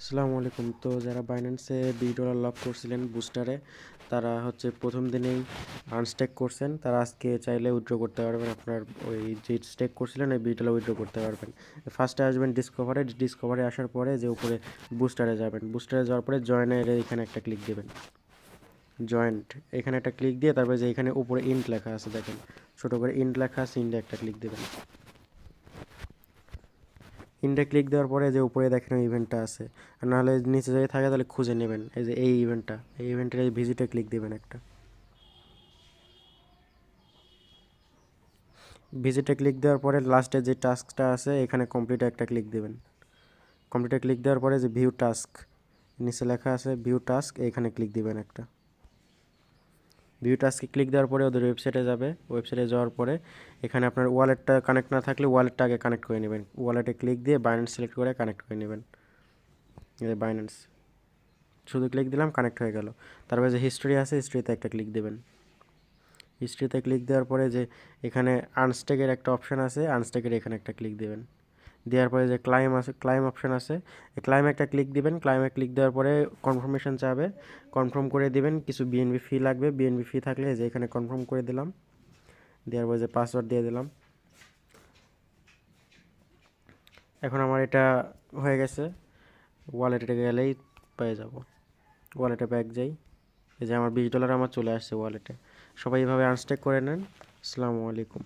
আসসালামু আলাইকুম। তো যারা বাইন্যান্সে $20 লক করছিলেন বুস্টারে, তারা হচ্ছে প্রথম দিনেই আনস্টেক করছেন, তারা আজকে চাইলে উইথড্র করতে পারবেন। আপনার ওই যে স্টেক করছিলেন ওই $20 উইথড্র করতে পারবেন। ফার্স্টে আসবেন ডিসকভারে আসার পরে যে উপরে বুস্টারে যাবেন, বুস্টারে যাওয়ার পরে জয়েনের এখানে একটা ক্লিক দেবেন। জয়েন্ট এখানে একটা ক্লিক দিয়ে তারপরে যে এখানে উপরে ইন্ট লেখা আছে দেখেন, ছোটো করে ইন্ট লেখা আছে, ইন্টে একটা ক্লিক দেবেন। ইন্ডে ক্লিক দেওয়ার পরে যে উপরে দেখেন ওই ইভেন্টটা আছে, আর নাহলে নিচে যদি থাকে তাহলে খুঁজে নেবেন। এই যে এই ইভেন্টটা, এই ইভেন্টের এই ভিজিটে ক্লিক দেবেন একটা। ভিজিটে ক্লিক দেওয়ার পরে লাস্টে যে টাস্কটা আছে এখানে কমপ্লিটে একটা ক্লিক দেবেন। কমপ্লিটে ক্লিক দেওয়ার পরে যে ভিউ টাস্ক নিচে লেখা আছে ভিউ টাস্ক, এখানে ক্লিক দিবেন একটা। ভিউ টাস্কে ক্লিক দেওয়ার পরে ওদের ওয়েবসাইটে যাবে। ওয়েবসাইটে যাওয়ার পরে এখানে আপনার ওয়ালেটটা কানেক্ট না থাকলে ওয়ালেটটা আগে কানেক্ট করে নেবেন। ওয়ালেটে ক্লিক দিয়ে বাইন্যান্স সিলেক্ট করে কানেক্ট করে নেবেন। এই বাইন্যান্স শুধু ক্লিক দিলাম, কানেক্ট হয়ে গেল। তারপরে যে হিস্ট্রি আছে হিস্ট্রিতে একটা ক্লিক দেবেন। হিস্ট্রিতে ক্লিক দেওয়ার পরে যে এখানে আনস্টেকের একটা অপশান আছে, আনস্টেকের এখানে একটা ক্লিক দেবেন। দেওয়ার পরে যে ক্লাইম আছে, ক্লাইম অপশান আছে, এই ক্লাইমে একটা ক্লিক দিবেন। ক্লাইমে ক্লিক দেওয়ার পরে কনফার্মেশন চাবে, কনফার্ম করে দিবেন। কিছু বিএনবি ফি লাগবে, বিএনবি ফি থাকলে যে এখানে কনফার্ম করে দিলাম। দেওয়ার পরে যে পাসওয়ার্ড দিয়ে দিলাম। এখন আমার এটা হয়ে গেছে। ওয়ালেটে গেলেই পেয়ে যাব। ওয়ালেটে ব্যাক যাই, এই যে আমার $20 আমার চলে আসছে ওয়ালেটে। সবাই এভাবে আনস্টেক করে নেন। আসসালামু আলাইকুম।